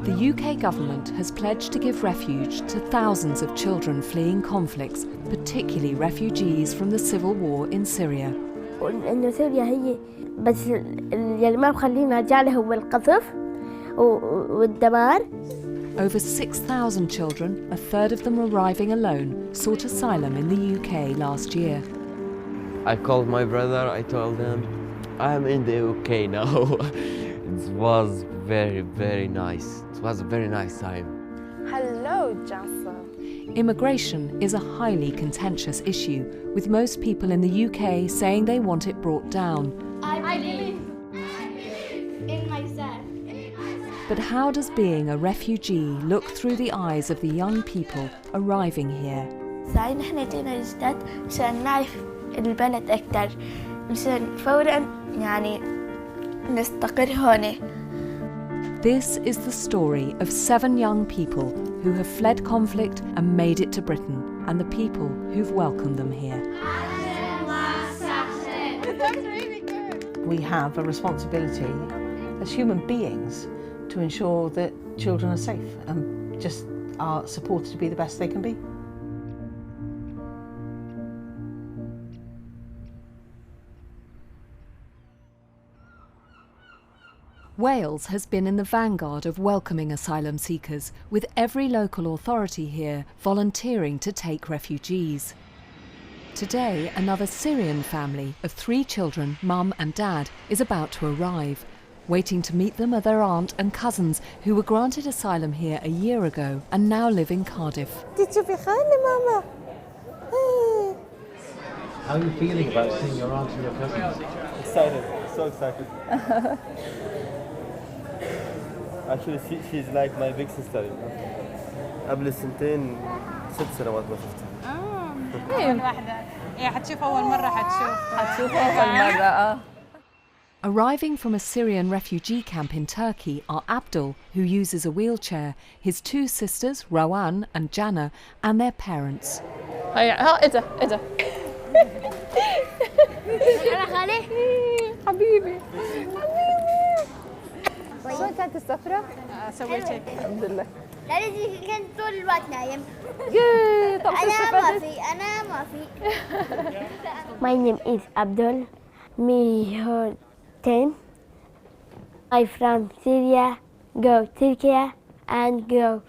The UK government has pledged to give refuge to thousands of children fleeing conflicts, particularly refugees from the civil war in Syria. إنه سوريا هي بس اللي ما بخلينا نرجع له هو القصف والدمار. Over 6,000 children, a third of them arriving alone, sought asylum in the UK last year. I called my brother, I told him, I'm in the UK now. It was very, very nice. It was a very nice time. Hello, Johnson. Immigration is a highly contentious issue, with most people in the UK saying they want it brought down. I believe in myself. But how does being a refugee look through the eyes of the young people arriving here? صحيح نحن جينا جداد مشان نعرف البلد أكثر، مشان فورا يعني نستقر هون. This is the story of 7 young people who have fled conflict and made it to Britain, and the people who've welcomed them here. We have a responsibility as human beings to ensure that children are safe and just are supported to be the best they can be. Wales has been in the vanguard of welcoming asylum seekers, with every local authority here volunteering to take refugees. Today, another Syrian family of 3 children, mum and dad, is about to arrive. Waiting to meet them are their aunt and cousins, who were granted asylum here a year ago and now live in Cardiff. Mama? How are you feeling about seeing your aunt and your cousins? Excited, so excited. Actually, she's like my big sister. قبل سنتين 6 سنوات ما شفتها. أول واحدة. حتشوف أول مرة حتشوف أول مرة. Arriving from a Syrian refugee camp in Turkey are Abdul, who uses a wheelchair, his 2 sisters, Rowan and Jana, and their parents. إيه ده. أنا خالي. حبيبي. شلون كانت السفرة؟ سويت هيك الحمد لله. لأني كنت طول الوقت نايم. طب أنا ما في. My name is Abdul. Me 10. I'm from Syria. Go Turkey and go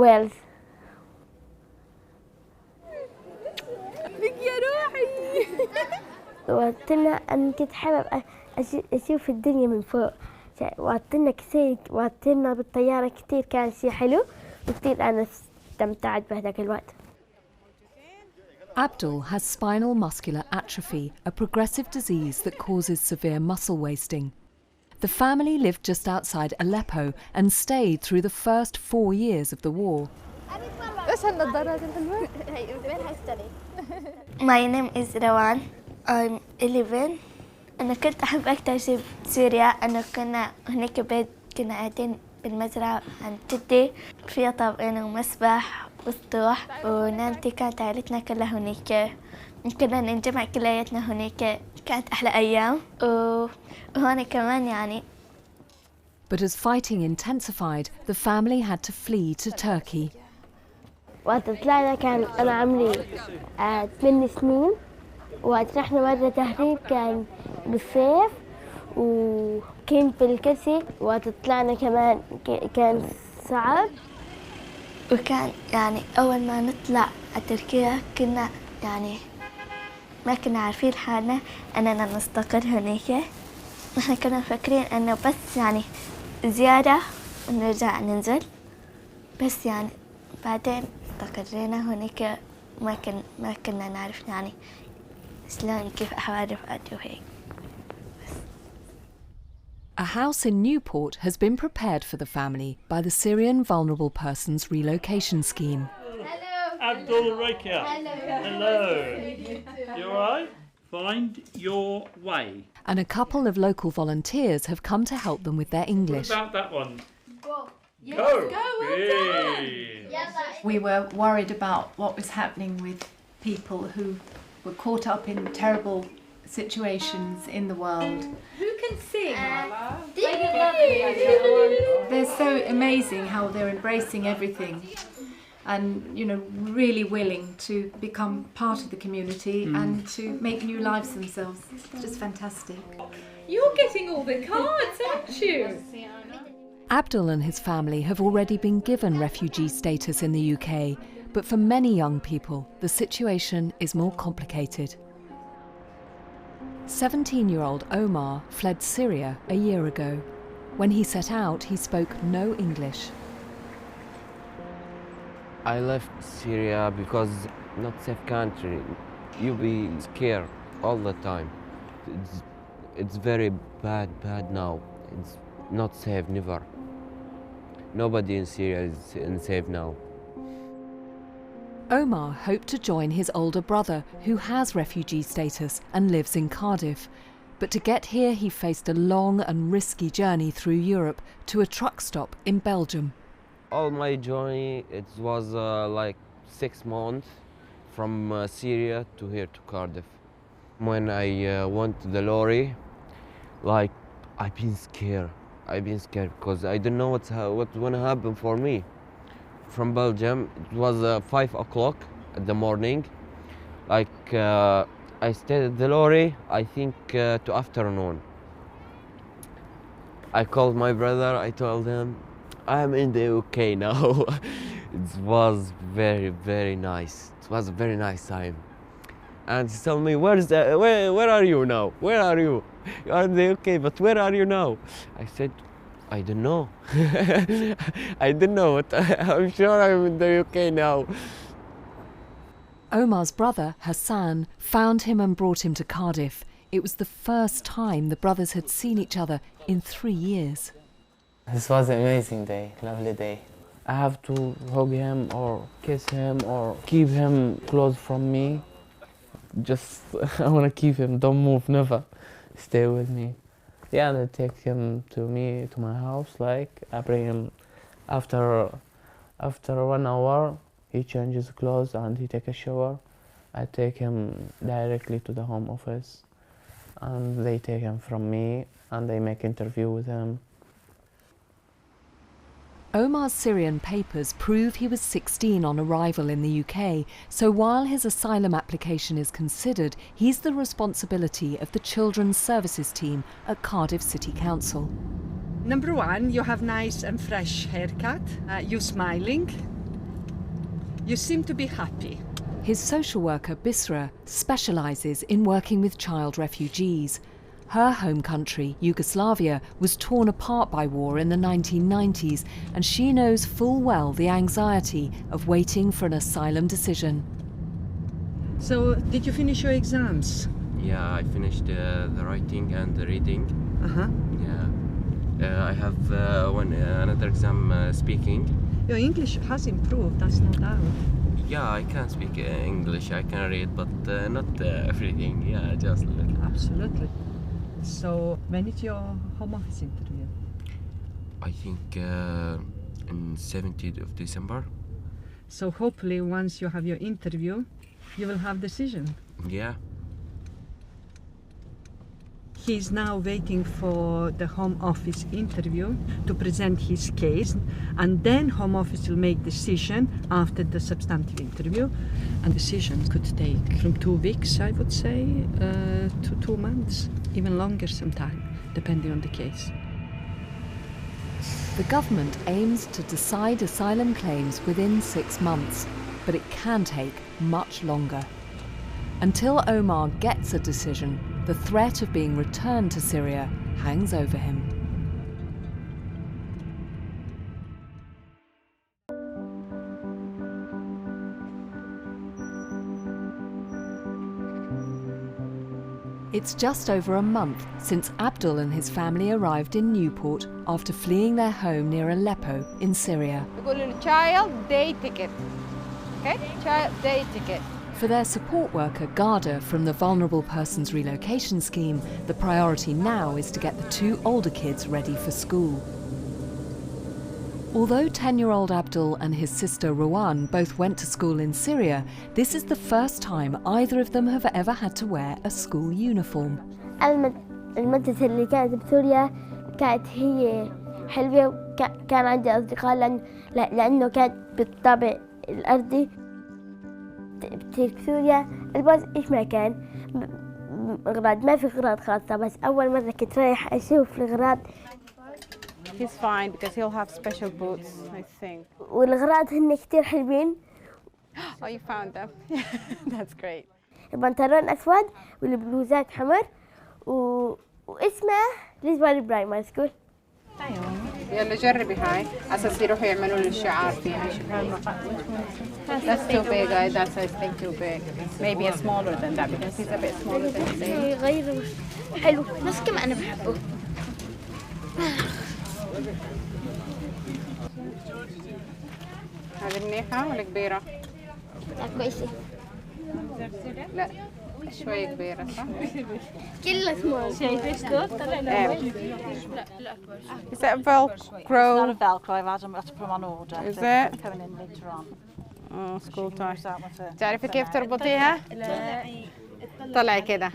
Wales. بك يا روحي. وعطلنا أنا كنت حابب أشوف الدنيا من فوق. وعطلنا كثير، وعطلنا بالطيارة كثير، كان شيء حلو وكثير أنا استمتعت بهذاك الوقت. Abdul has spinal muscular atrophy, a progressive disease that causes severe muscle wasting. The family lived just outside Aleppo and stayed through the first 4 years of the war. إيش هالنظارات الحلوة؟ My name is Rowan. I'm 11. أنا كنت أحب أكثر شيء بسوريا أنه كنا هناك بيت كنا قاعدين بالمزرعة عند جدي، فيها طابقين ومسبح وسطوح، ونانتي كانت عائلتنا كلها هناك، كنا نجمع كلياتنا هناك، كانت أحلى أيام. وهون كمان يعني. But as fighting intensified, the family had to flee to Turkey. وقت طلعنا كان أنا عمري 8 سنين، وقت رحنا مرة تهريب كان بالصيف وكنت بالكرسي. وقت طلعنا كمان كان صعب، وكان يعني أول ما نطلع على تركيا كنا يعني ما كنا عارفين حالنا أننا نستقر هناك. نحن كنا فاكرين أنه بس يعني زيارة ونرجع ننزل، بس يعني بعدين استقرينا هناك. ما كنا نعرف يعني شلون كيف أحوال رفقاتي وهيك. A house in Newport has been prepared for the family by the Syrian Vulnerable Persons Relocation Scheme. Hello. Abdul Rakia. Hello. You all right? Find your way. And a couple of local volunteers have come to help them with their English. What about that one? Go. Yes, go. Well Yes. We were worried about what was happening with people who were caught up in terrible situations in the world. Who can and sing. They're so amazing how they're embracing everything and, you know, really willing to become part of the community and to make new lives themselves. It's just fantastic. You're getting all the cards, aren't you? Abdul and his family have already been given refugee status in the UK, but for many young people, the situation is more complicated. 17-year-old Omar fled Syria a year ago. When he set out, he spoke no English. I left Syria because not safe country. You be scared all the time. It's very bad now. It's not safe, never. Nobody in Syria is safe now. Omar hoped to join his older brother, who has refugee status and lives in Cardiff. But to get here, he faced a long and risky journey through Europe to a truck stop in Belgium. All my journey, it was like 6 months from Syria to here to Cardiff. When I went to the lorry, like I've been scared because I don't know what's going to happen for me. From Belgium, it was 5 o'clock in the morning. Like I stayed at the lorry, I think to afternoon. I called my brother, I told him, I'm in the UK now. It was very, very nice. It was a very nice time. And he told me, where are you now? Where are you? You are in the UK, but where are you now? I said, I don't know. I don't know, but I'm sure I'm in the UK now. Omar's brother, Hassan, found him and brought him to Cardiff. It was the first time the brothers had seen each other in 3 years. This was an amazing day, lovely day. I have to hug him or kiss him or keep him close from me. Just, I want to keep him, don't move, never. Stay with me. Yeah, and I take him to my house, like, I bring him after 1 hour, he changes clothes and he take a shower. I take him directly to the home office and they take him from me and they make interview with him. Omar's Syrian papers prove he was 16 on arrival in the UK, so while his asylum application is considered, he's the responsibility of the Children's Services team at Cardiff City Council. Number one, you have nice and fresh haircut, you're smiling, you seem to be happy. His social worker, Bisra, specialises in working with child refugees. Her home country, Yugoslavia, was torn apart by war in the 1990s, and she knows full well the anxiety of waiting for an asylum decision. So, did you finish your exams? Yeah, I finished the writing and the reading. Yeah. I have another exam speaking. Your English has improved, that's no doubt. Yeah, I can speak English, I can read, but not everything. Yeah, just a little. Absolutely. So, when is your home office interview? I think on 17th of December. So hopefully once you have your interview, you will have decision. Yeah. He's now waiting for the Home Office interview to present his case, and then Home Office will make decision after the substantive interview. And decision could take from 2 weeks, I would say, to 2 months, even longer sometime, depending on the case. The government aims to decide asylum claims within 6 months, but it can take much longer. Until Omar gets a decision, the threat of being returned to Syria hangs over him. It's just over a month since Abdul and his family arrived in Newport after fleeing their home near Aleppo in Syria. Child day ticket. Okay? Child day ticket. For their support worker, Garda, from the Vulnerable Persons Relocation Scheme, the priority now is to get the 2 older kids ready for school. Although 10-year-old Abdul and his sister Rowan both went to school in Syria, this is the first time either of them have ever had to wear a school uniform. المدرسة اللي كانت بسوريا كانت هي حلوة، وكان عندي أصدقاء لأنه كانت بالطابع الأرضي. بسوريا الباص إيش ما كان أغراض، ما في أغراض خاصة، بس أول مرة كنت رايح أشوف الأغراض. He's fine because he'll have special boots, I think. والأغراض هن كتير حلوين. Oh, you found them. That's great. البنطلون أسود والبلوزات حمر واسمه ليزباري برايمري سكول. يلا جربي هاي أساس يروحوا يعملوا له الشعار فيها. That's too big. That's I think too big. Maybe a smaller than that because he's a bit smaller than Zayn. غيره حلو بس كما أنا بحبه. هذه منيحة ولا كبيرة؟ لا كويسة. لا شوي كبيرة صح؟ كلها سمول. شايفة شلون؟ طلع لا Is that Velcro? It's not a Velcro. I've had to put them on order. Is it? Coming in later on. Oh, school tie. تعرفي كيف تربطيها؟ طلع كده.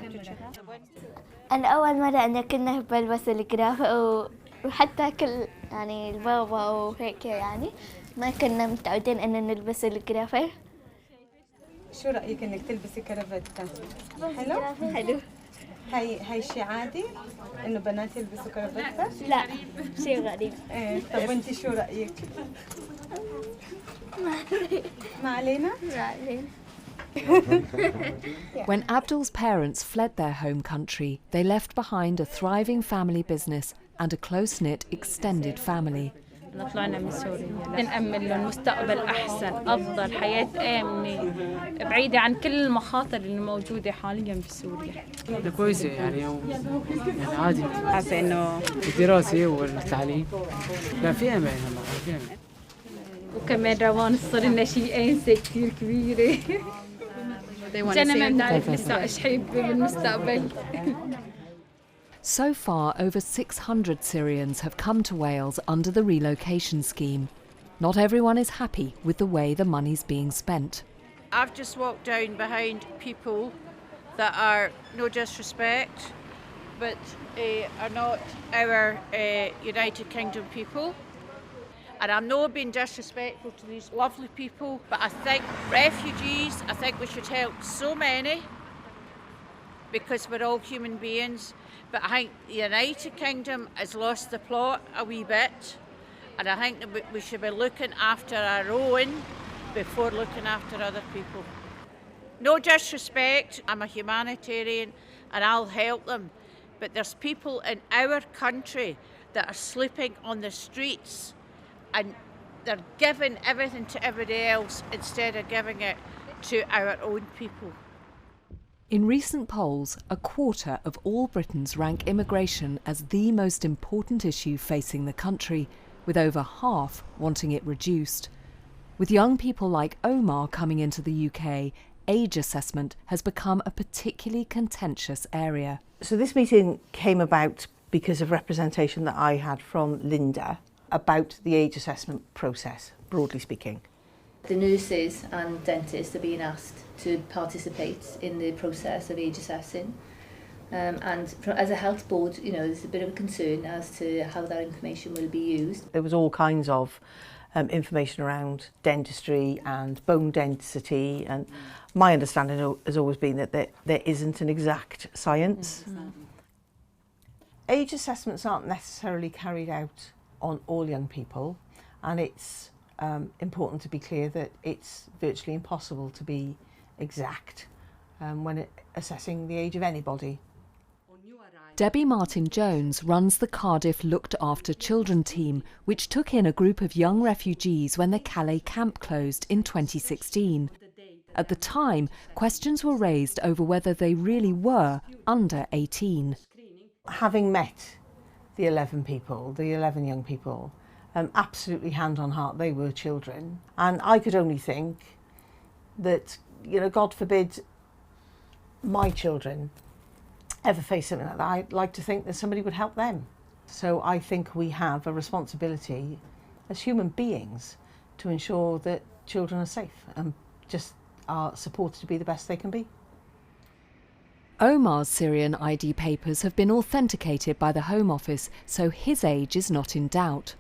أنا أول مرة أنا كنا بلبس الجرافة وحتى كل يعني البابا وهيك يعني ما كنا متعودين أن نلبس الجرافة. شو رأيك إنك تلبسي كرافتة؟ حلو؟ حلو. هاي شيء عادي إنه بنات يلبسوا كرافتة؟ لا شيء غريب. إيه طب وأنتي شو رأيك؟ ما علينا؟ ما علينا. When Abdul's parents fled their home country, they left behind a thriving family business and a close-knit extended family. طلعنا من سوريا نأمل لهم مستقبل أحسن، أفضل، حياة آمنة، بعيدة عن كل المخاطر اللي موجودة حاليا بسوريا. كويسة يعني عادي. حاسة إنه الدراسة والتعليم لا في أمان هلا في أمان. وكمان روان صار لنا شيء أنسة كثير كبيرة. أنا ما بنعرف لسه إيش حيب بالمستقبل. So far, over 600 Syrians have come to Wales under the relocation scheme. Not everyone is happy with the way the money's being spent. I've just walked down behind people that are, no disrespect, but are not our United Kingdom people. And I'm not being disrespectful to these lovely people, but I think refugees, I think we should help so many because we're all human beings. But I think the United Kingdom has lost the plot a wee bit, and I think that we should be looking after our own before looking after other people. No disrespect, I'm a humanitarian and I'll help them, but there's people in our country that are sleeping on the streets and they're giving everything to everybody else instead of giving it to our own people. In recent polls, a quarter of all Britons rank immigration as the most important issue facing the country, with over half wanting it reduced. With young people like Omar coming into the UK, age assessment has become a particularly contentious area. So this meeting came about because of representation that I had from Linda about the age assessment process, broadly speaking. The nurses and dentists are being asked to participate in the process of age assessing, and as a health board, you know, there's a bit of a concern as to how that information will be used. There was all kinds of information around dentistry and bone density, and my understanding has always been that there isn't an exact science. Age assessments aren't necessarily carried out on all young people, and it's important to be clear that it's virtually impossible to be exact when assessing the age of anybody. Debbie Martin-Jones runs the Cardiff Looked After Children team, which took in a group of young refugees when the Calais camp closed in 2016. At the time, questions were raised over whether they really were under 18. Having met the 11 young people, absolutely hand on heart, they were children. And I could only think that, you know, God forbid my children ever face something like that. I'd like to think that somebody would help them. So I think we have a responsibility as human beings to ensure that children are safe and just are supported to be the best they can be. Omar's Syrian ID papers have been authenticated by the Home Office, so his age is not in doubt.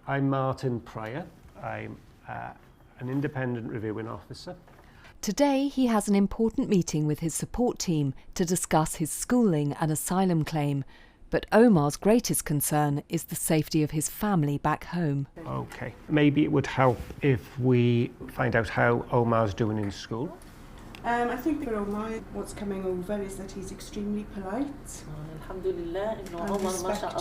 I'm Martin Pryor. I'm an independent reviewing officer. Today he has an important meeting with his support team to discuss his schooling and asylum claim. But Omar's greatest concern is the safety of his family back home. Okay, maybe it would help if we find out how Omar's doing in school. I think for Omar, what's coming over is that he's extremely polite and respectful.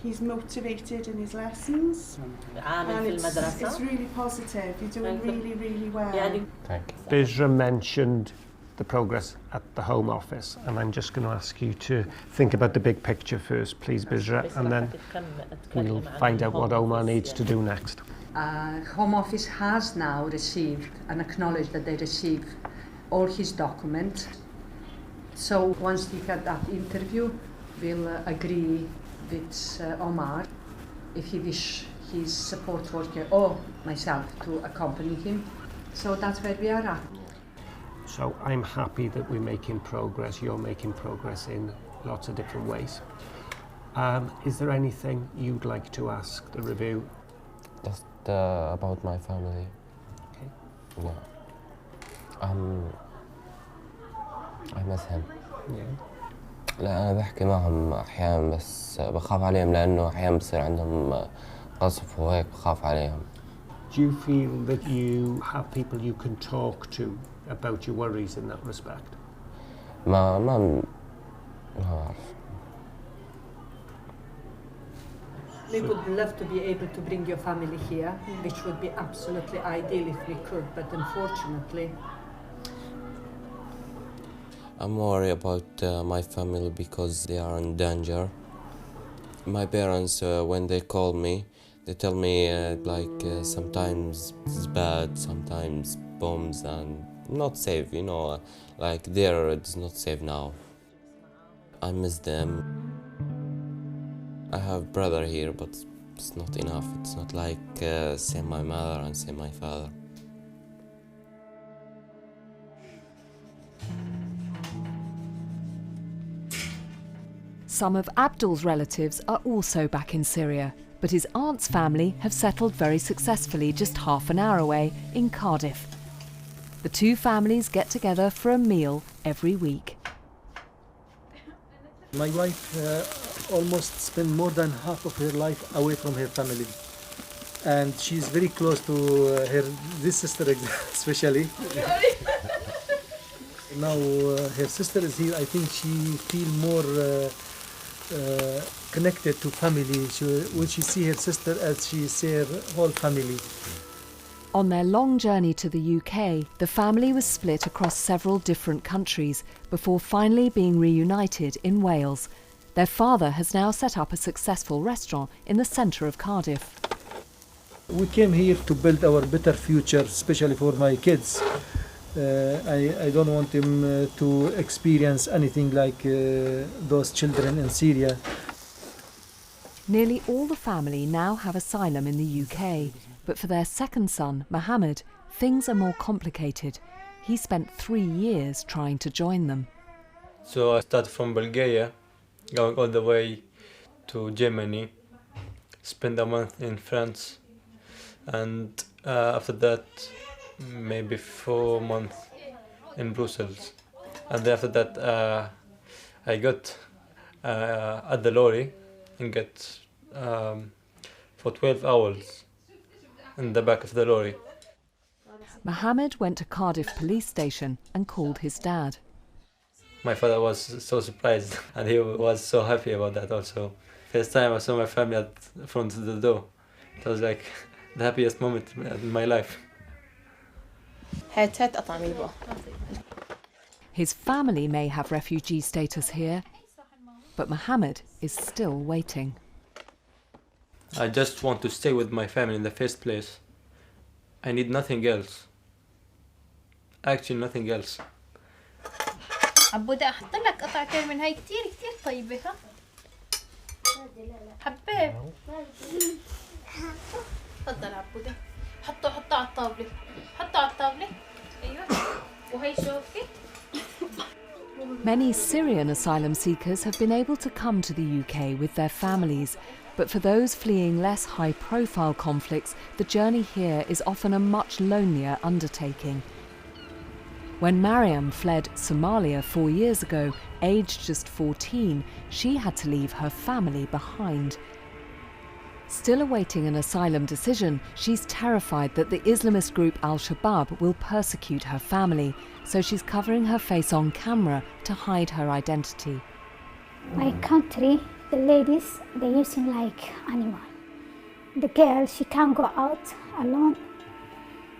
He's motivated in his lessons, and it's really positive. You're doing really, really well. Bisra mentioned the progress at the Home Office, and I'm just going to ask you to think about the big picture first, please, Bisra, and then we'll find out what Omar needs to do next. Home Office has now received and acknowledged that they received all his documents. So once we have that interview, we'll agree with Omar if he wishes his support worker or myself to accompany him. So that's where we are at. So I'm happy that we're making progress. You're making progress in lots of different ways. Is there anything you'd like to ask the review? Just about my family. Okay. Yeah. I miss him. Yeah. لا أنا بحكي معهم أحيانا بس بخاف عليهم لأنه أحيانا بصير عندهم قصف وهيك بخاف عليهم. Do you feel that you have people you can talk to about your worries in that respect? ما أعرف. We would love to be able to bring your family here, which would be absolutely ideal if we could, but unfortunately. I'm worried about my family because they are in danger. My parents, when they call me, they tell me sometimes it's bad, sometimes bombs and not safe, you know, like there it's not safe now. I miss them. I have brother here, but it's not enough. It's not like same my mother and same my father. Some of Abdul's relatives are also back in Syria, but his aunt's family have settled very successfully just half an hour away in Cardiff. The two families get together for a meal every week. My wife almost spent more than half of her life away from her family, and she's very close to this sister especially. Now her sister is here. I think she feels more connected to family. When she sees her sister, as she sees her whole family. On their long journey to the UK, the family was split across several different countries before finally being reunited in Wales. Their father has now set up a successful restaurant in the centre of Cardiff. We came here to build our better future, especially for my kids. I don't want them to experience anything like those children in Syria. Nearly all the family now have asylum in the UK, but for their second son, Mohammed, things are more complicated. He spent 3 years trying to join them. So I started from Bulgaria, going all the way to Germany, spent a month in France, and after that maybe 4 months in Brussels. And then after that I got at the lorry and got for 12 hours in the back of the lorry. Mohammed went to Cardiff police station and called his dad. My father was so surprised and he was so happy about that also. First time I saw my family at front of the door. It was like the happiest moment in my life. His family may have refugee status here, but Mohammed is still waiting. I just want to stay with my family in the first place. I need nothing else. Actually nothing else. عبودة أحط لك قطعتين من هاي كتير كتير طيبة ها حبيب تفضل عبودة حطه على الطاولة حطه على الطاولة أيوة Many Syrian asylum seekers have been able to come to the UK with their families, but for those fleeing less high-profile conflicts, the journey here is often a much lonelier undertaking. When Mariam fled Somalia 4 years ago, aged just 14, she had to leave her family behind. Still awaiting an asylum decision, she's terrified that the Islamist group Al-Shabaab will persecute her family, so she's covering her face on camera to hide her identity. My country, the ladies, they're using like animal. The girl, she can't go out alone.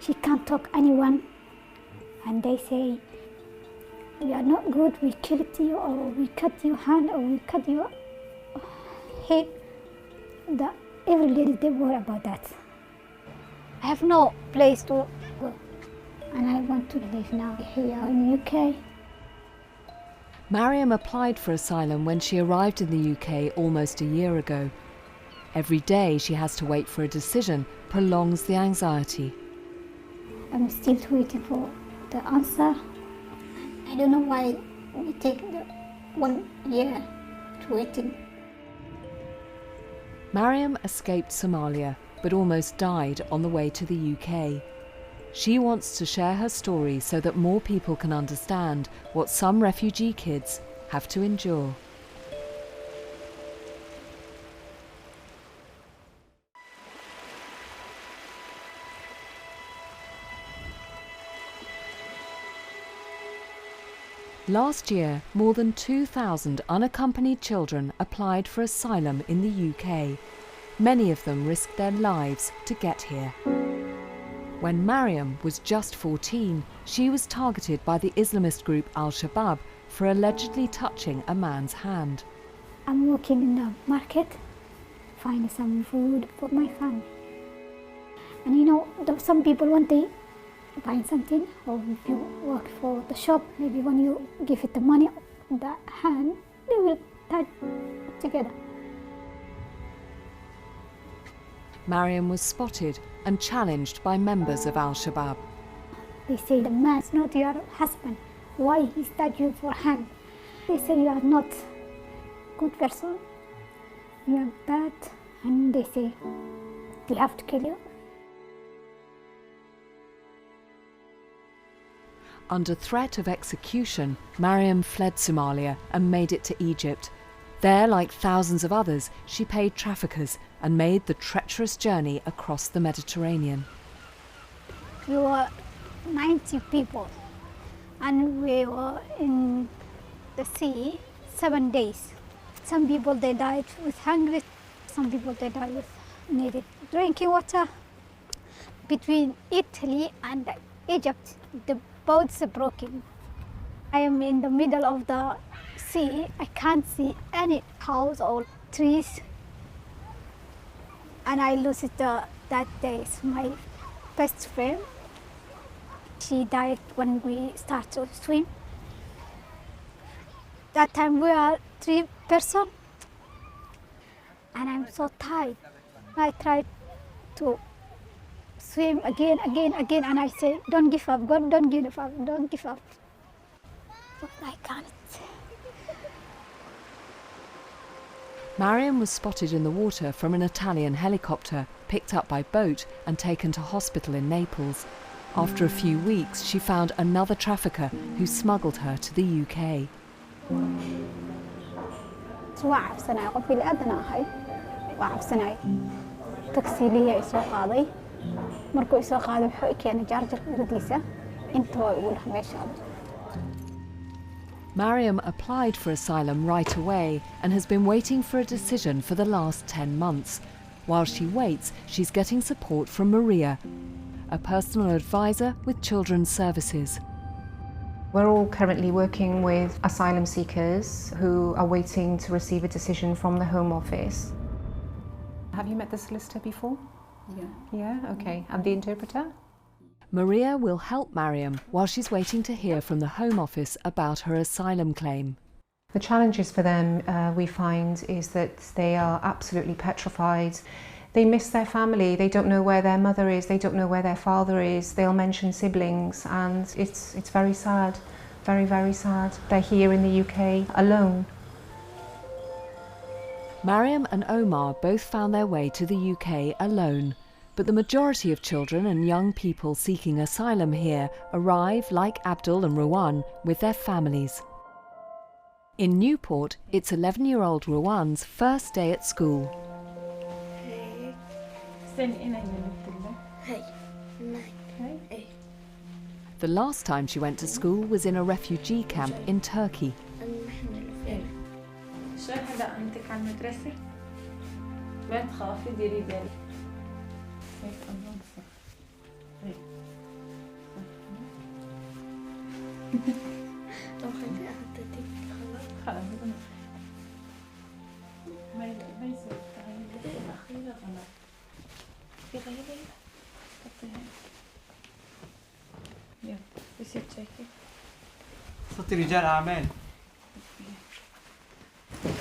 She can't talk anyone. And they say, you are not good, we killed you, or we cut your hand, or we cut your head. Every lady, they worry about that. I have no place to go, and I want to live now here in the UK. Mariam applied for asylum when she arrived in the UK almost a year ago. Every day she has to wait for a decision prolongs the anxiety. I'm still waiting for the answer. I don't know why we take 1 year to waiting. Mariam escaped Somalia, but almost died on the way to the UK. She wants to share her story so that more people can understand what some refugee kids have to endure. Last year, more than 2,000 unaccompanied children applied for asylum in the UK. Many of them risked their lives to get here. When Mariam was just 14, she was targeted by the Islamist group Al-Shabaab for allegedly touching a man's hand. I'm working in the market, finding some food for my family. And you know, some people want to buy something, or if you work for the shop, maybe when you give it the money, the hand, they will tie together. Mariam was spotted and challenged by members of Al-Shabaab. They say the man's not your husband. Why he tied you for hand? They say you are not good person. You are bad, and they say we have to kill you. Under threat of execution, Mariam fled Somalia and made it to Egypt. There, like thousands of others, she paid traffickers and made the treacherous journey across the Mediterranean. We were 90 people, and we were in the sea 7 days. Some people, they died with hunger. Some people, they died with needed drinking water. Between Italy and Egypt, the boats are broken. I am in the middle of the sea. I can't see any house or trees. And I lost it that day. My best friend, she died when we started to swim. That time we are 3 persons, and I'm so tired. I tried to swim again, and I say, don't give up, God, don't give up, don't give up. But I can't. Mariam was spotted in the water from an Italian helicopter, picked up by boat and taken to hospital in Naples. After a few weeks, she found another trafficker who smuggled her to the UK. Mariam applied for asylum right away and has been waiting for a decision for the last 10 months. While she waits, she's getting support from Maria, a personal advisor with Children's Services. We're all currently working with asylum seekers who are waiting to receive a decision from the Home Office. Have you met the solicitor before? Yeah. Yeah, okay. And the interpreter? Maria will help Mariam while she's waiting to hear from the Home Office about her asylum claim. The challenges for them, we find, is that they are absolutely petrified. They miss their family, they don't know where their mother is, they don't know where their father is, they'll mention siblings, and it's very sad, very, very sad. They're here in the UK alone. Mariam and Omar both found their way to the UK alone, but the majority of children and young people seeking asylum here arrive, like Abdul and Ruwan, with their families. In Newport, it's 11-year-old Ruwan's first day at school. The last time she went to school was in a refugee camp in Turkey. صوت رجال أعمال.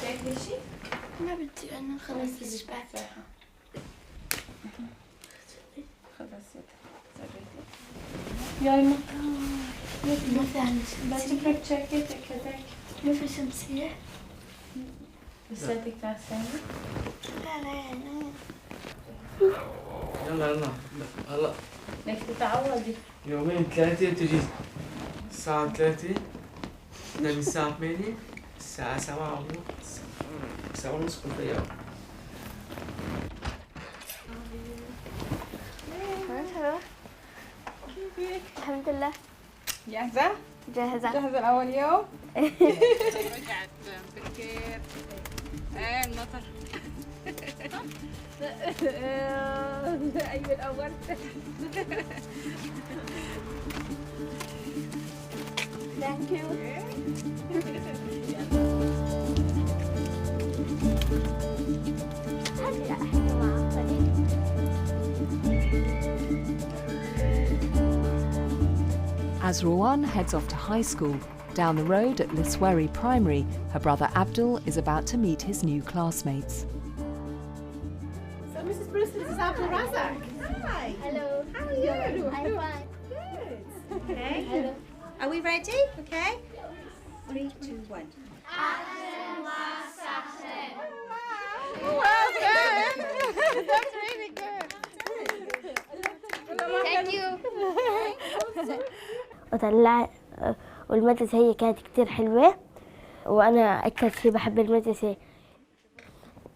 شايف شيء؟ ما بدي أنا خلص الشباك. يا ما في عندي لا تفرق جاكيتك هذاك. ما في شمسية؟ لساتك تعسانة؟ لا يعني. يلا هلا بدك تتعودي. يومين 3 تجي الساعة 3 ننام الساعة 8 الساعة 7 ونص كل يوم. كيفك؟ الحمد لله. جاهزة؟ جاهزة. جاهزة لأول يوم؟ رجعت بكير. ايه النطر. أيوة الأول. Thank you. As Ruwan heads off to high school, down the road at Lisweri Primary, her brother Abdul is about to meet his new classmates. So, Mrs. Bruce, this is Abdul Razak. Hi. Hello. How are you? I'm fine. Good. Okay. Hello. Are we ready? Okay. 3, 2, 1. Well done. That's really good. Thank you. وطلع والمدرسة هي كانت كتير حلوة وأنا أكثر شيء بحب المدرسة.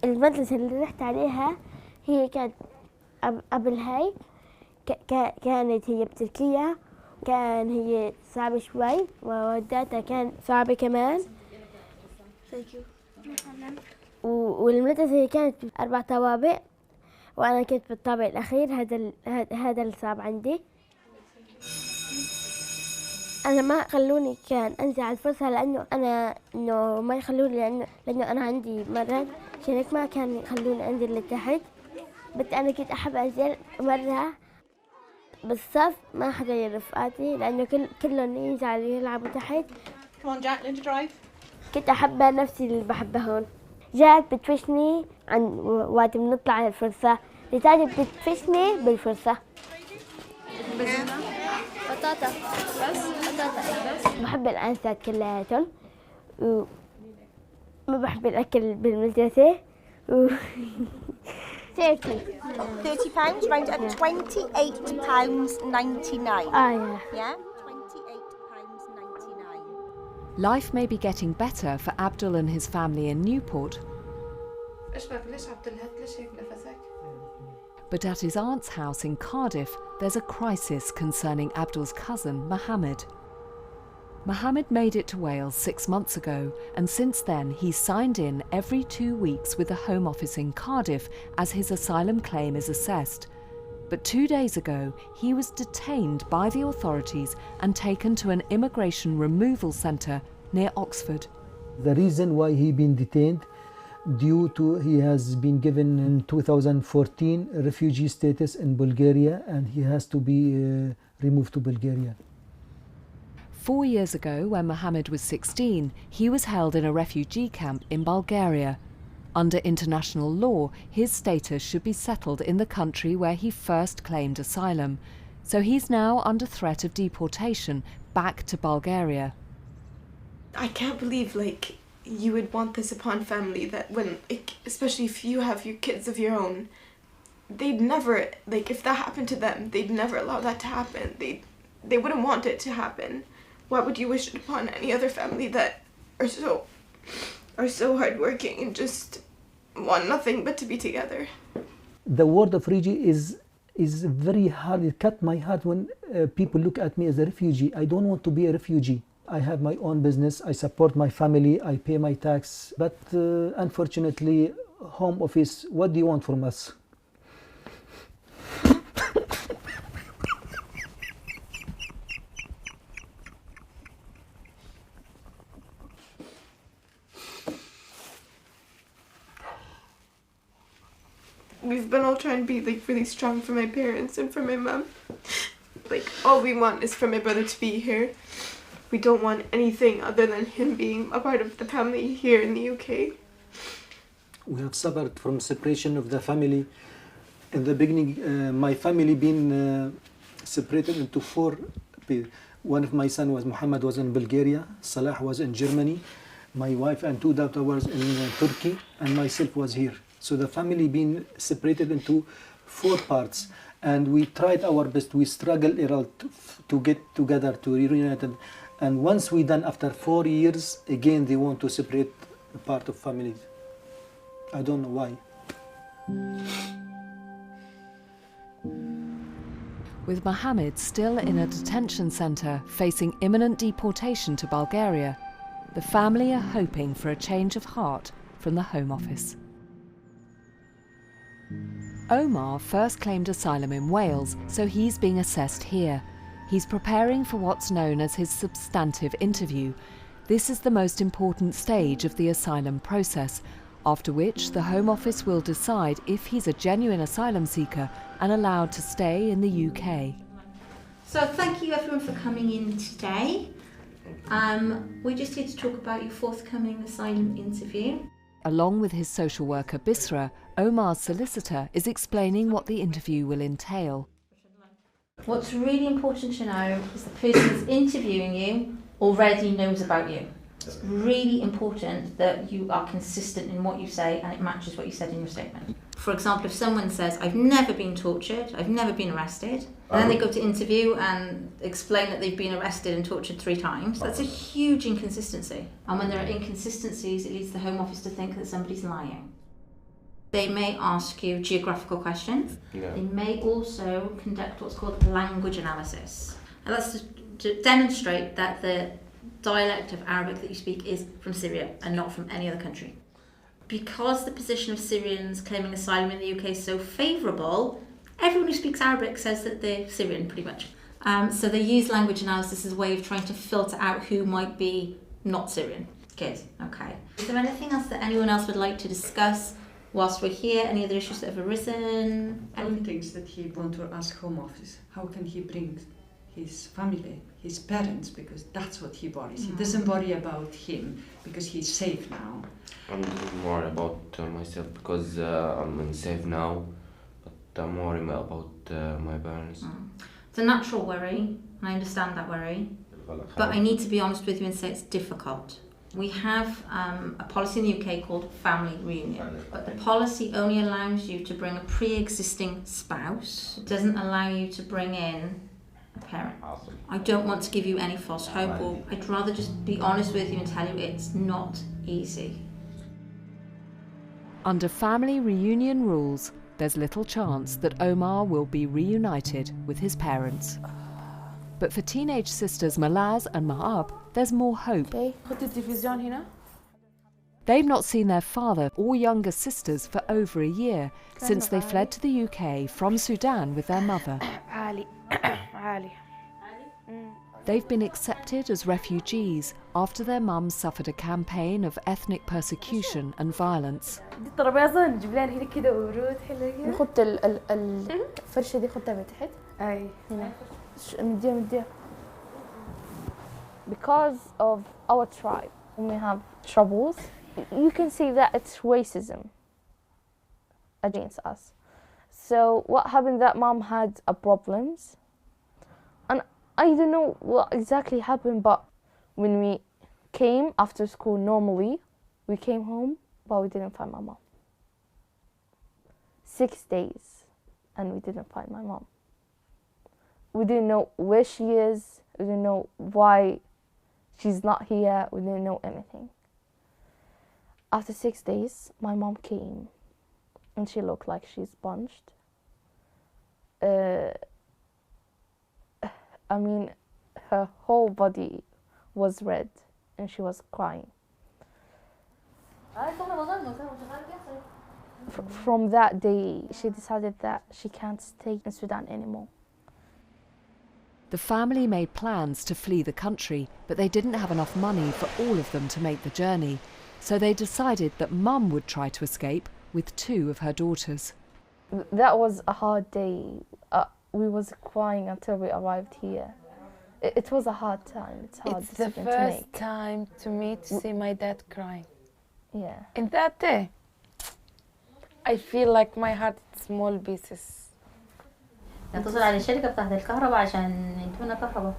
المدرسة اللي رحت عليها هي كانت قبل هاي كانت هي بتركيا، كان هي صعبة شوي ووداتها كان صعبة كمان. والمدرسة هي كانت 4 طوابق وأنا كنت بالطابق الأخير. هذا اللي صعب عندي. أنا ما خلوني كان أنزل الفرصة لأنه إنه ما يخلوني لأنه أنا عندي مرض، عشان هيك ما كان يخلوني أنزل لتحت. بس أنا كنت أحب أنزل مرة بالصف ما حدا يرفقاتي لأنه كلهم ينزلوا يلعبوا تحت. Come on, Jack, learn to drive. كنت أحب نفسي اللي بحبها هون. جاك بتفشني عن وقت بنطلع على الفرصة، لتاجي بتفشني بالفرصة. بطاطا بس بطاطا. بحب الأنسات كلياتهم وما بحب الأكل بالمدرسة. 30 pounds, round up £28.99. Yeah. Yeah? £28.99. Life may be getting better for Abdul and his family in Newport, but at his aunt's house in Cardiff, there's a crisis concerning Abdul's cousin, Mohammed. Mohammed made it to Wales 6 months ago, and since then he's signed in every 2 weeks with the Home Office in Cardiff as his asylum claim is assessed. But 2 days ago, he was detained by the authorities and taken to an immigration removal centre near Oxford. The reason why he been detained, due to he has been given in 2014 refugee status in Bulgaria, and he has to be removed to Bulgaria. 4 years ago, when Mohammed was 16, he was held in a refugee camp in Bulgaria. Under international law, his status should be settled in the country where he first claimed asylum, so he's now under threat of deportation back to Bulgaria. I can't believe, like, you would want this upon family, that when, like, especially if you have your kids of your own, they'd never, like, if that happened to them, they'd never allow that to happen. They wouldn't want it to happen. Why would you wish it upon any other family that are so hardworking and just want nothing but to be together? The word of refugee is very hard. It cut my heart when people look at me as a refugee. I don't want to be a refugee. I have my own business. I support my family. I pay my tax. But unfortunately, Home Office, what do you want from us? We've been all trying to be, like, really strong for my parents and for my mum. Like, all we want is for my brother to be here. We don't want anything other than him being a part of the family here in the UK. We have suffered from separation of the family. In the beginning, my family been separated into 4 people. One of my son was Muhammad was in Bulgaria, Salah was in Germany, my wife and 2 daughters was in Turkey, and myself was here. So the family been separated into 4 parts, and we tried our best. We struggled to get together, to reunite, and once we done after 4 years, again they want to separate a part of families. I don't know why. With Mohammed still in a detention centre facing imminent deportation to Bulgaria, the family are hoping for a change of heart from the Home Office. Omar first claimed asylum in Wales, so he's being assessed here. He's preparing for what's known as his substantive interview. This is the most important stage of the asylum process, after which the Home Office will decide if he's a genuine asylum seeker and allowed to stay in the UK. So thank you everyone for coming in today. We're just here to talk about your forthcoming asylum interview. Along with his social worker Bisra, Omar's solicitor is explaining what the interview will entail. What's really important to know is the person who's interviewing you already knows about you. It's really important that you are consistent in what you say and it matches what you said in your statement. For example, if someone says, I've never been tortured, I've never been arrested, and then they go to interview and explain that they've been arrested and tortured 3 times, that's a huge inconsistency. And when there are inconsistencies, it leads the Home Office to think that somebody's lying. They may ask you geographical questions. Yeah. They may also conduct what's called language analysis. And that's to demonstrate that the dialect of Arabic that you speak is from Syria and not from any other country. Because the position of Syrians claiming asylum in the UK is so favourable, everyone who speaks Arabic says that they're Syrian, pretty much. So they use language analysis as a way of trying to filter out who might be not Syrian. Good, okay. Is there anything else that anyone else would like to discuss whilst we're here? Any other issues that have arisen? All things that he wants to ask Home Office. How can he bring his family, his parents, because that's what he worries. He doesn't worry about him because he's safe now. I'm more about myself because I'm safe now, but I'm worried about my parents. It's a natural worry, and I understand that worry, but I need to be honest with you and say it's difficult. We have a policy in the UK called family reunion, but the policy only allows you to bring a pre-existing spouse. It doesn't allow you to bring in a parent. I don't want to give you any false hope, or I'd rather just be honest with you and tell you it's not easy. Under family reunion rules, there's little chance that Omar will be reunited with his parents. But for teenage sisters Malaz and Mahab, there's more hope. They've not seen their father or younger sisters for over a year, since they fled to the UK from Sudan with their mother. They've been accepted as refugees after their mum suffered a campaign of ethnic persecution and violence. Because of our tribe, when we have troubles, you can see that it's racism against us. So what happened, that mom had problems, and I don't know what exactly happened, but when we came after school normally, we came home, but we didn't find my mom. 6 days, and we didn't find my mom. We didn't know where she is, we didn't know why she's not here, we didn't know anything. After 6 days, my mom came, and she looked like she's punched. I mean, her whole body was red, and she was crying. From that day, she decided that she can't stay in Sudan anymore. The family made plans to flee the country, but they didn't have enough money for all of them to make the journey. So they decided that Mum would try to escape with 2 of her daughters. That was a hard day. We was crying until we arrived here. It was a hard time. It's hard It's the decision to make. first time to me to see my dad crying. Yeah. In that day, I feel like my heart is small pieces. نتصل على الشركة بتاعت الكهرباء عشان يدونا كهرباء.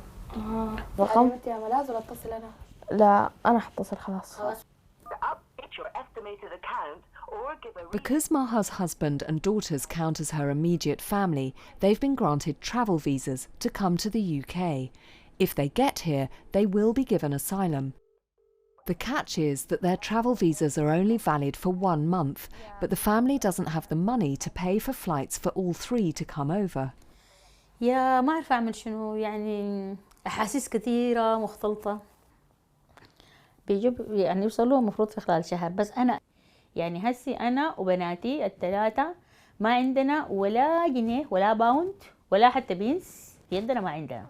رقم؟ انت يا ملاذ ولا اتصل انا؟ لا أنا حتصل خلاص. Because Maha's husband and daughters count as her immediate family, they've been granted travel visas to come to the UK. If they get here, they will be given asylum. The catch is that their travel visas are only valid for 1 month, but the family doesn't have the money to pay for flights for all 3 to come over. يا ما أعرف أعمل شنو، يعني أحاسيس كثيرة مختلطة. بيجوا يعني يوصلوا المفروض في خلال شهر، بس أنا يعني هسي أنا وبناتي ال3 ما عندنا ولا جنيه ولا باوند ولا حتى بينس، يدنا ما عندنا.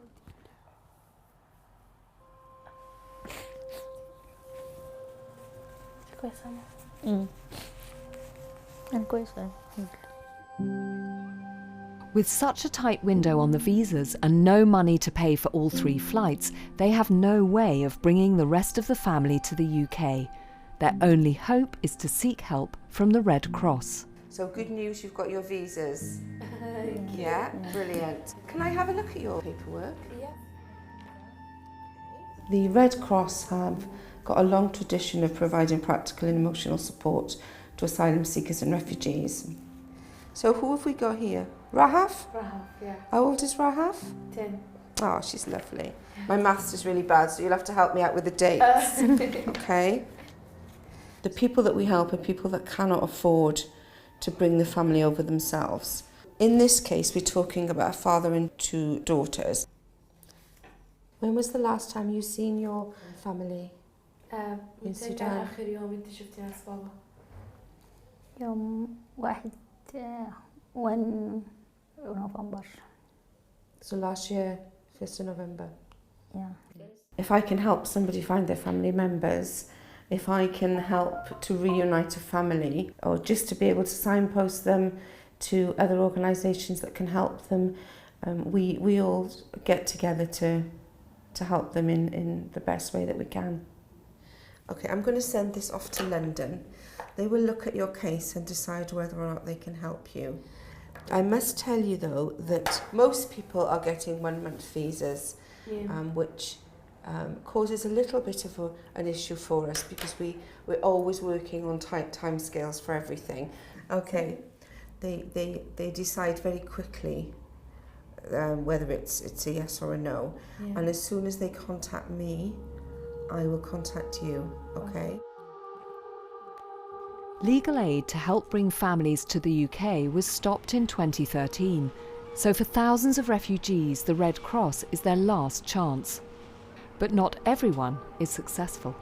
كويسة أنا كويسة. With such a tight window on the visas and no money to pay for all 3 flights, they have no way of bringing the rest of the family to the UK. Their only hope is to seek help from the Red Cross. So good news, you've got your visas. Yeah, brilliant. Can I have a look at your paperwork? Yeah. The Red Cross have got a long tradition of providing practical and emotional support to asylum seekers and refugees. So who have we got here? Rahaf? Rahaf, yeah. How old is Rahaf? 10. Oh, she's lovely. My maths is really bad, so you'll have to help me out with the dates. Okay. The people that we help are people that cannot afford to bring the family over themselves. In this case, we're talking about a father and 2 daughters. When was the last time you seen your family in Sudan? آخر يوم أنت شفتي ناس بابا؟ يوم 1 نوفمبر. So last year, 1st of November. Yeah. If I can help somebody find their family members, if I can help to reunite a family, or just to be able to signpost them to other organisations that can help them, we all get together to help them in the best way that we can. Okay, I'm going to send this off to London. They will look at your case and decide whether or not they can help you. I must tell you though that most people are getting 1 month visas, which causes a little bit of an issue for us because we're always working on tight timescales for everything. Okay, they decide very quickly whether it's a yes or a no, and as soon as they contact me, I will contact you. Okay. Legal aid to help bring families to the UK was stopped in 2013, so for thousands of refugees, the Red Cross is their last chance. But not everyone is successful.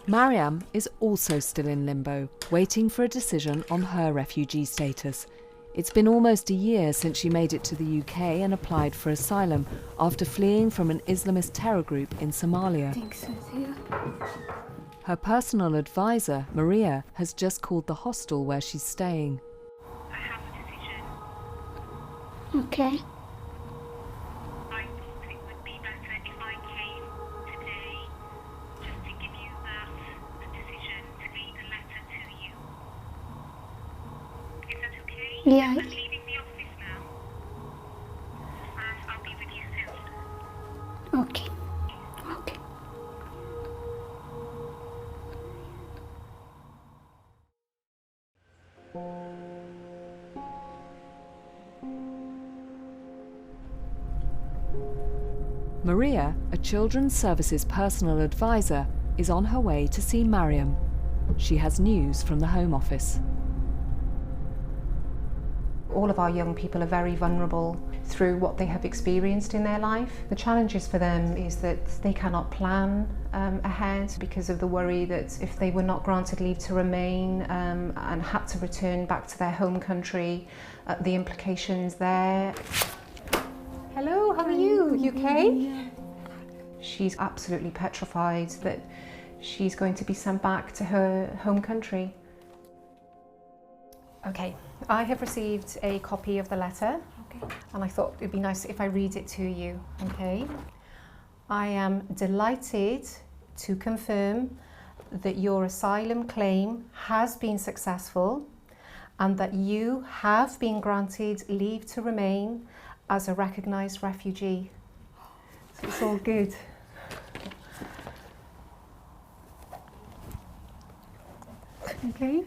Mariam is also still in limbo, waiting for a decision on her refugee status. It's been almost a year since she made it to the UK and applied for asylum after fleeing from an Islamist terror group in Somalia. Her personal advisor, Maria, has just called the hostel where she's staying. Okay. Yeah. Okay. Okay. Maria, a Children's Services personal advisor, is on her way to see Mariam. She has news from the Home Office. All of our young people are very vulnerable through what they have experienced in their life. The challenges for them is that they cannot plan ahead because of the worry that if they were not granted leave to remain and had to return back to their home country, the implications there. Hello, how are you? You okay? She's absolutely petrified that she's going to be sent back to her home country. Okay, I have received a copy of the letter, and I thought it'd be nice if I read it to you, okay? I am delighted to confirm that your asylum claim has been successful and that you have been granted leave to remain as a recognised refugee. So it's all good. Okay.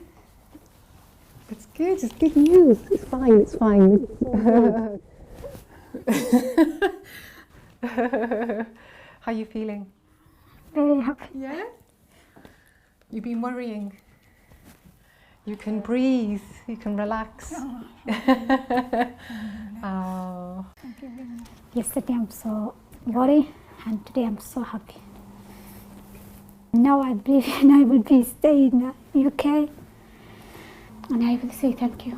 It's good, it's good news. It's fine, it's fine. How are you feeling? Very happy. Yeah? You've been worrying. You can breathe, you can relax. Oh. Yesterday I'm so worried and today I'm so happy. Now I believe I will be staying in UK and I will say thank you.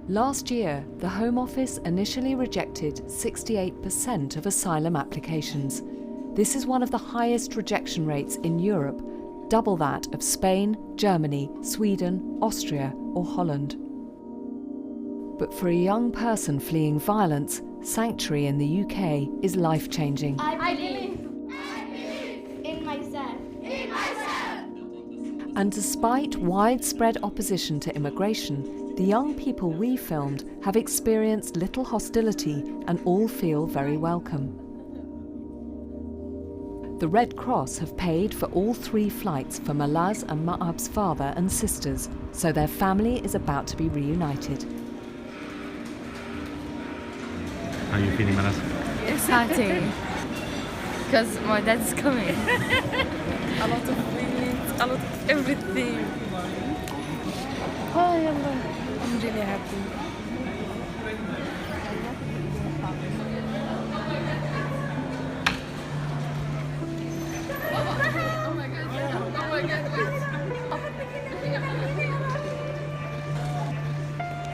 Last year, the Home Office initially rejected 68% of asylum applications. This is one of the highest rejection rates in Europe, double that of Spain, Germany, Sweden, Austria or Holland. But for a young person fleeing violence, sanctuary in the UK is life-changing. I believe in myself. In myself. And despite widespread opposition to immigration, the young people we filmed have experienced little hostility and all feel very welcome. The Red Cross have paid for all 3 flights for Malaz and Ma'ab's father and sisters, so their family is about to be reunited. How are you feeling, Malaz? Exciting. Because my dad's coming. A lot of feelings, a lot of everything. Oh, yeah, I'm really happy. Oh my God. Oh my God.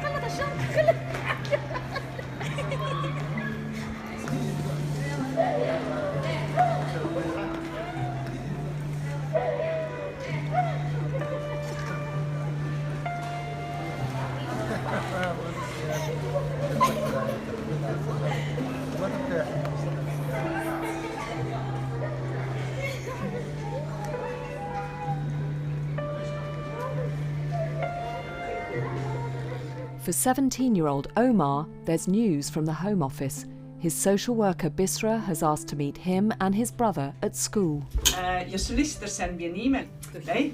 خلط الشنطة خلط. For 17-year-old Omar, there's news from the Home Office. His social worker Bisra has asked to meet him and his brother at school. Your solicitor sent me an email today,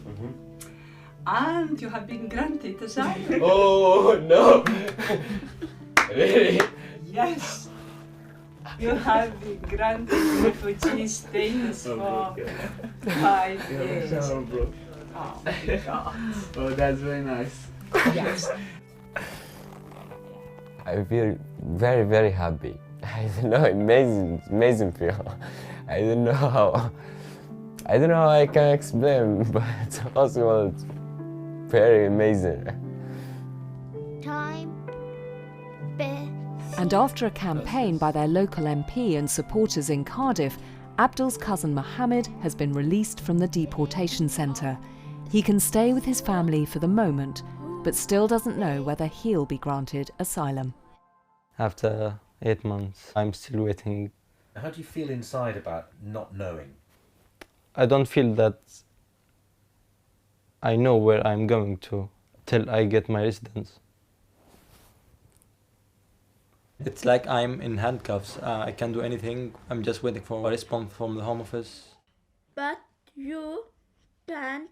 and you have been granted asylum. Oh no! Really? Yes. You have been granted refugee status for 5 years. Oh my God. Oh, that's very nice. Yes. I feel very, very happy. I don't know, amazing feel. I don't know how I can explain, but it's also very amazing. Time. And after a campaign by their local MP and supporters in Cardiff, Abdul's cousin Mohammed has been released from the deportation centre. He can stay with his family for the moment, but still doesn't know whether he'll be granted asylum. After 8 months, I'm still waiting. How do you feel inside about not knowing? I don't feel that I know where I'm going to till I get my residence. It's like I'm in handcuffs. I can't do anything. I'm just waiting for a response from the Home Office. But you can't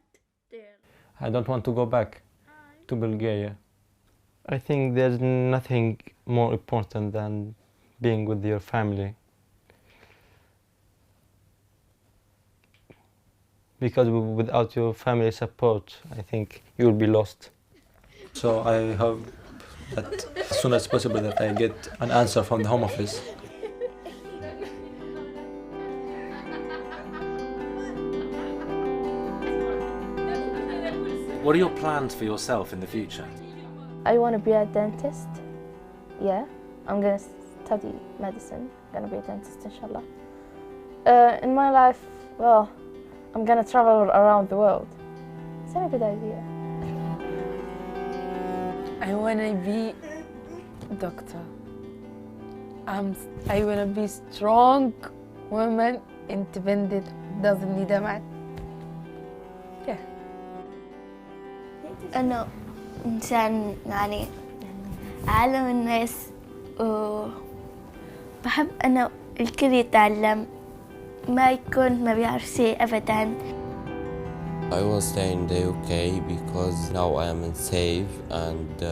there. I don't want to go back to Bulgaria. I think there's nothing more important than being with your family. Because without your family support, I think you'll be lost. So I hope that as soon as possible that I get an answer from the Home Office. What are your plans for yourself in the future? I want to be a dentist. Yeah, I'm going to study medicine. I'm going to be a dentist, inshallah. In my life, well, I'm going to travel around the world. It's not a good idea. I want to be a doctor. I want to be strong woman, independent, doesn't need a man. Yeah. أنا إنسان يعني أعلم الناس وبحب أنا الكل يتعلم ما يكون ما بيعرف شيء أبداً. I will stay in the UK because now I am safe and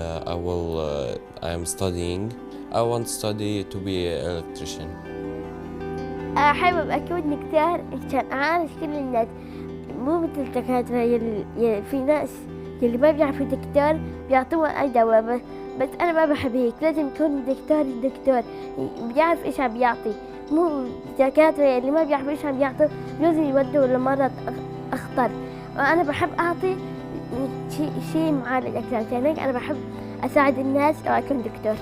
I am studying. I want to study to be an electrician. أحب أكون دكتور عشان أعرف كل الناس مو مثل الدكاترة في ناس اللي ما بيعرفوا دكتور بيعطوه أي دواء بس أنا ما بحب هيك لازم يكون دكتور بيعرف إيش عم بيعطي مو الدكاترة اللي ما بيعرفوا إيش عم بيعطوا بيجوا يودوا لمرض أخطر وأنا بحب أعطي شيء معالج أكثر عشان هيك أنا بحب أساعد الناس وأكون دكتور.